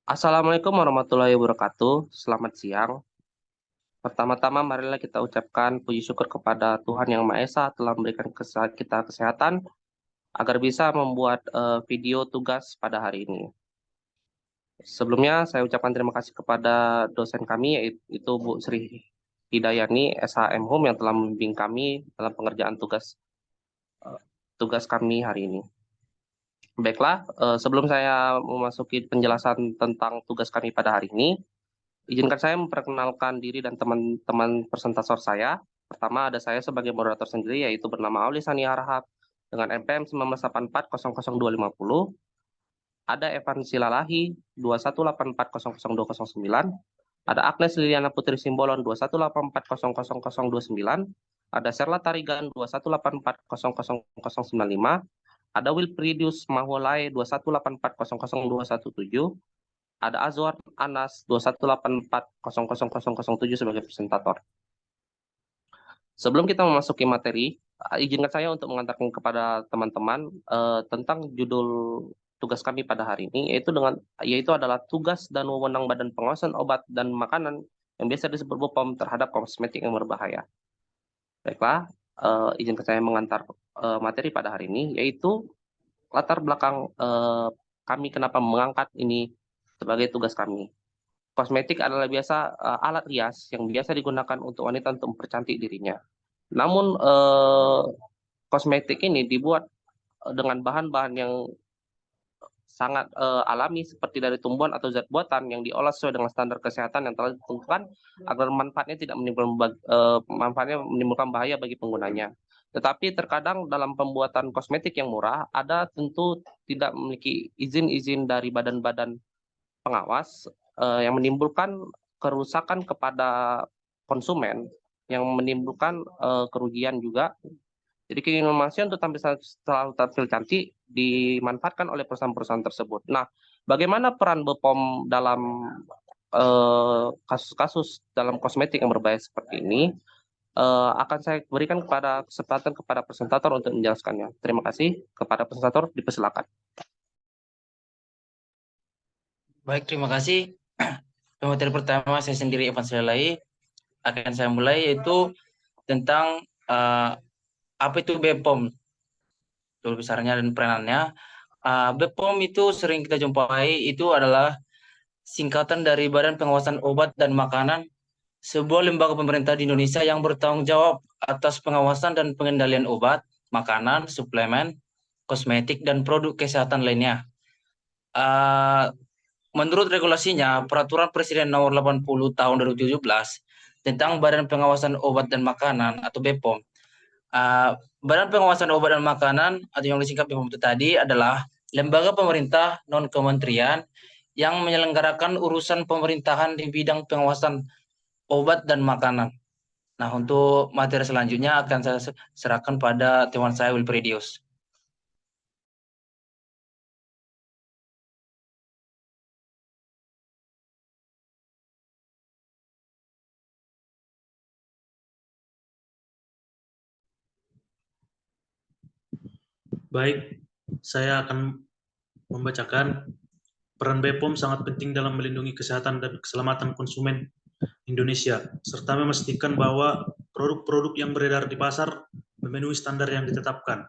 Assalamualaikum warahmatullahi wabarakatuh. Selamat siang. Pertama-tama, marilah kita ucapkan puji syukur kepada Tuhan Yang Maha Esa telah memberikan kita kesehatan agar bisa membuat video tugas pada hari ini. Sebelumnya, saya ucapkan terima kasih kepada dosen kami, yaitu Bu Sri Hidayani, SHM Hum, yang telah membimbing kami dalam pengerjaan tugas kami hari ini. Baiklah, sebelum saya memasuki penjelasan tentang tugas kami pada hari ini, izinkan saya memperkenalkan diri dan teman-teman presentator saya. Pertama, ada saya sebagai moderator sendiri, yaitu bernama Aulia Sani Harahap dengan NPM 1984000250. Ada Evan Silalahi 2184000209. Ada Agnes Liliana Putri Simbolon 2184000029. Ada Serla Tarigan 2184000095. Ada Wilfridius Mahulai 2184000217. Ada Azwar Anas 2184000007 sebagai presentator. Sebelum kita memasuki materi, izinkan saya untuk mengantarkan kepada teman-teman tentang judul tugas kami pada hari ini, yaitu adalah tugas dan wewenang Badan Pengawasan Obat dan Makanan yang biasa disebut BPOM terhadap kosmetik yang berbahaya. Baiklah, izinkan saya mengantar materi pada hari ini, yaitu latar belakang kami kenapa mengangkat ini sebagai tugas kami. Kosmetik adalah alat rias yang biasa digunakan untuk wanita untuk mempercantik dirinya. Namun kosmetik ini dibuat dengan bahan-bahan yang sangat alami seperti dari tumbuhan atau zat buatan yang diolah sesuai dengan standar kesehatan yang telah ditentukan agar manfaatnya menimbulkan bahaya bagi penggunanya. Tetapi terkadang dalam pembuatan kosmetik yang murah ada tentu tidak memiliki izin-izin dari badan-badan pengawas yang menimbulkan kerusakan kepada konsumen, yang menimbulkan kerugian juga. Jadi keinginan manusia untuk selalu tampil cantik dimanfaatkan oleh perusahaan-perusahaan tersebut. Nah, bagaimana peran BPOM dalam kasus-kasus dalam kosmetik yang berbahaya seperti ini? Akan saya berikan kesempatan kepada presentator untuk menjelaskannya. Terima kasih kepada presentator, dipersilakan. Baik, terima kasih. Materi pertama saya sendiri Evan Silalahi akan saya mulai yaitu tentang apa itu BPOM, tool besarnya dan peranannya. BPOM itu sering kita jumpai itu adalah singkatan dari Badan Pengawasan Obat dan Makanan, sebuah lembaga pemerintah di Indonesia yang bertanggung jawab atas pengawasan dan pengendalian obat, makanan, suplemen, kosmetik, dan produk kesehatan lainnya. Menurut regulasinya, Peraturan Presiden Nomor 80 Tahun 2017 tentang Badan Pengawasan Obat dan Makanan atau BPOM. Badan Pengawasan Obat dan Makanan atau yang disingkat BPOM itu tadi adalah lembaga pemerintah non-kementerian yang menyelenggarakan urusan pemerintahan di bidang pengawasan obat dan makanan. Nah, untuk materi selanjutnya akan saya serahkan pada teman saya Wilfridius. Baik, saya akan membacakan peran BPOM sangat penting dalam melindungi kesehatan dan keselamatan konsumen Indonesia, serta memastikan bahwa produk-produk yang beredar di pasar memenuhi standar yang ditetapkan.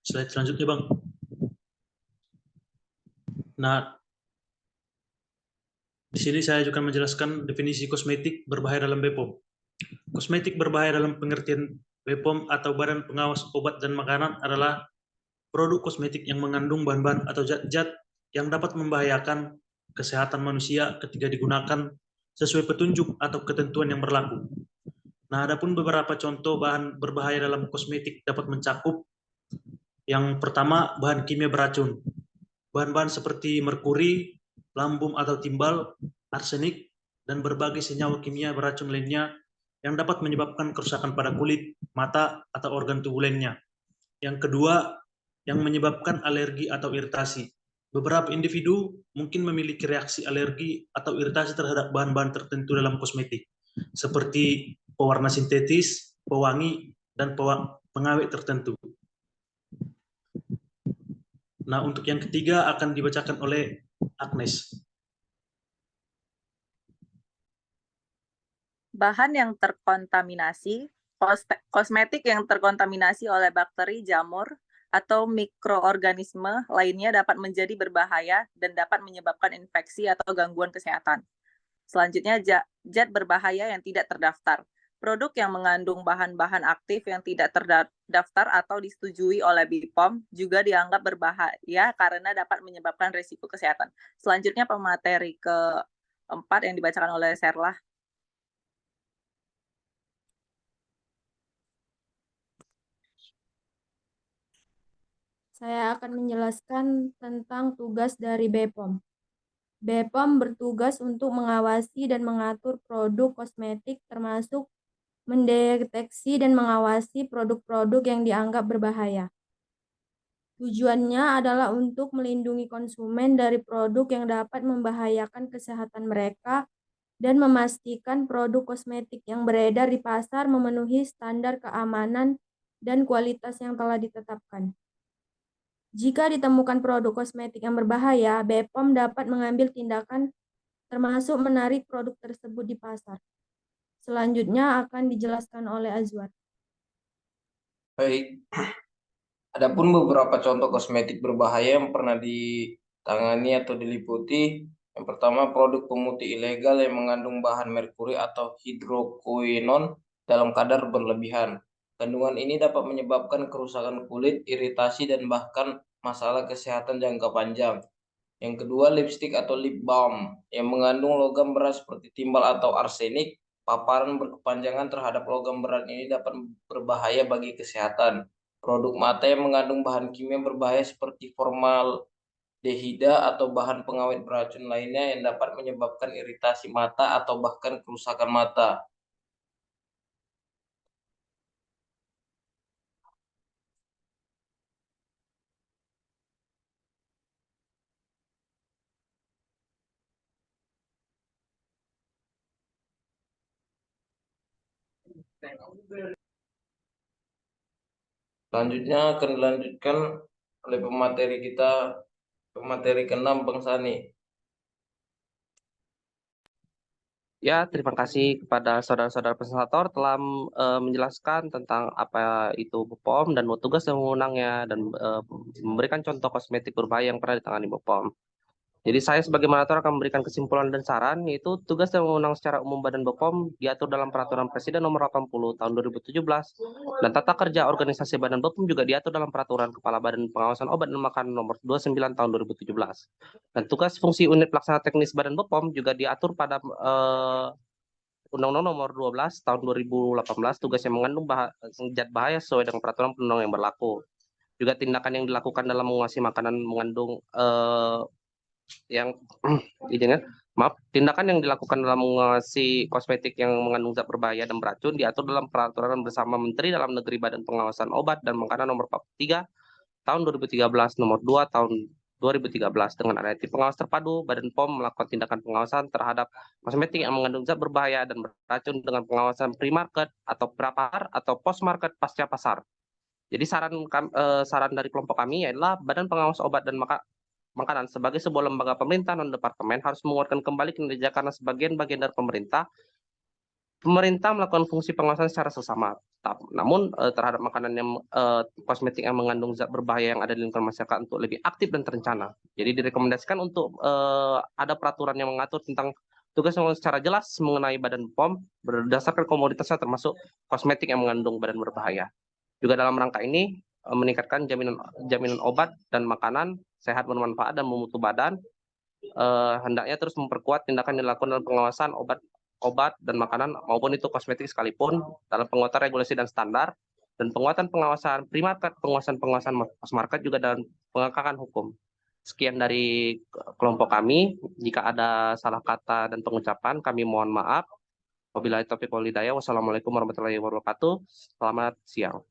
Slide selanjutnya, Bang. Nah, di sini saya juga menjelaskan definisi kosmetik berbahaya dalam BPOM. Kosmetik berbahaya dalam pengertian BPOM atau Badan Pengawas Obat dan Makanan adalah produk kosmetik yang mengandung bahan-bahan atau zat-zat yang dapat membahayakan kesehatan manusia ketika digunakan sesuai petunjuk atau ketentuan yang berlaku. Nah, adapun beberapa contoh bahan berbahaya dalam kosmetik dapat mencakup yang pertama, bahan kimia beracun. Bahan-bahan seperti merkuri, lambung atau timbal, arsenik, dan berbagai senyawa kimia beracun lainnya yang dapat menyebabkan kerusakan pada kulit, mata, atau organ tubuh lainnya. Yang kedua, yang menyebabkan alergi atau iritasi. Beberapa individu mungkin memiliki reaksi alergi atau iritasi terhadap bahan-bahan tertentu dalam kosmetik, seperti pewarna sintetis, pewangi, dan pengawet tertentu. Nah, untuk yang ketiga akan dibacakan oleh Agnes. Bahan yang terkontaminasi, kosmetik yang terkontaminasi oleh bakteri, jamur, atau mikroorganisme lainnya dapat menjadi berbahaya dan dapat menyebabkan infeksi atau gangguan kesehatan. Selanjutnya, zat berbahaya yang tidak terdaftar. Produk yang mengandung bahan-bahan aktif yang tidak terdaftar atau disetujui oleh BPOM juga dianggap berbahaya karena dapat menyebabkan risiko kesehatan. Selanjutnya, pemateri keempat yang dibacakan oleh Serlah. Saya akan menjelaskan tentang tugas dari BPOM. BPOM bertugas untuk mengawasi dan mengatur produk kosmetik termasuk mendeteksi dan mengawasi produk-produk yang dianggap berbahaya. Tujuannya adalah untuk melindungi konsumen dari produk yang dapat membahayakan kesehatan mereka dan memastikan produk kosmetik yang beredar di pasar memenuhi standar keamanan dan kualitas yang telah ditetapkan. Jika ditemukan produk kosmetik yang berbahaya, BPOM dapat mengambil tindakan termasuk menarik produk tersebut di pasar. Selanjutnya akan dijelaskan oleh Azwar. Baik, adapun beberapa contoh kosmetik berbahaya yang pernah ditangani atau diliputi. Yang pertama, produk pemutih ilegal yang mengandung bahan merkuri atau hidrokuinon dalam kadar berlebihan. Kandungan ini dapat menyebabkan kerusakan kulit, iritasi, dan bahkan masalah kesehatan jangka panjang. Yang kedua, lipstik atau lip balm yang mengandung logam berat seperti timbal atau arsenik. Paparan berkepanjangan terhadap logam berat ini dapat berbahaya bagi kesehatan. Produk mata yang mengandung bahan kimia berbahaya seperti formaldehida atau bahan pengawet beracun lainnya yang dapat menyebabkan iritasi mata atau bahkan kerusakan mata. Selanjutnya akan dilanjutkan oleh pemateri kita, pemateri ke-6, Bang Sani. Ya, terima kasih kepada saudara-saudara presentator telah menjelaskan tentang apa itu BPOM dan tugas dan wewenangnya dan memberikan contoh kosmetik berbahaya yang pernah ditangani BPOM. Jadi saya sebagai moderator akan memberikan kesimpulan dan saran, yaitu tugas dan wewenang secara umum Badan BPOM diatur dalam Peraturan Presiden Nomor 80 Tahun 2017 dan tata kerja organisasi Badan BPOM juga diatur dalam Peraturan Kepala Badan Pengawasan Obat dan Makanan Nomor 29 Tahun 2017. Dan tugas fungsi unit pelaksana teknis Badan BPOM juga diatur pada Undang-Undang Nomor 12 Tahun 2018, tugas yang mengandung zat bahaya sesuai dengan peraturan perundang yang berlaku. Juga tindakan yang dilakukan dalam menguasai makanan mengandung tindakan yang dilakukan dalam menguasai kosmetik yang mengandung zat berbahaya dan beracun diatur dalam peraturan bersama Menteri Dalam Negeri Badan Pengawasan Obat dan Makanan Nomor 43 Tahun 2013, Nomor 2 Tahun 2013. Dengan adanya tim pengawas terpadu, Badan POM melakukan tindakan pengawasan terhadap kosmetik yang mengandung zat berbahaya dan beracun dengan pengawasan pre-market atau pra-pasar atau post-market pasca pasar. Jadi saran dari kelompok kami adalah Badan Pengawas Obat dan Makanan sebagai sebuah lembaga pemerintah non-departemen harus menguatkan kembali kinerja karena sebagian bagian dari pemerintah melakukan fungsi pengawasan secara sesama. Namun terhadap makanan yang kosmetik yang mengandung zat berbahaya yang ada di lingkungan masyarakat untuk lebih aktif dan terencana. Jadi direkomendasikan untuk ada peraturan yang mengatur tentang tugas yang secara jelas mengenai Badan POM berdasarkan komoditasnya termasuk kosmetik yang mengandung bahan berbahaya. Juga dalam rangka ini meningkatkan jaminan obat dan makanan sehat bermanfaat dan memutu badan, hendaknya terus memperkuat tindakan yang dilakukan dalam pengawasan obat dan makanan maupun itu kosmetik sekalipun dalam penguatan regulasi dan standar dan penguatan pengawasan pre-market, pengawasan post-market juga dalam penegakan hukum. Sekian dari kelompok kami. Jika ada salah kata dan pengucapan kami mohon maaf. Wabillahi taufiq wal hidayah. Wassalamualaikum warahmatullahi wabarakatuh. Selamat siang.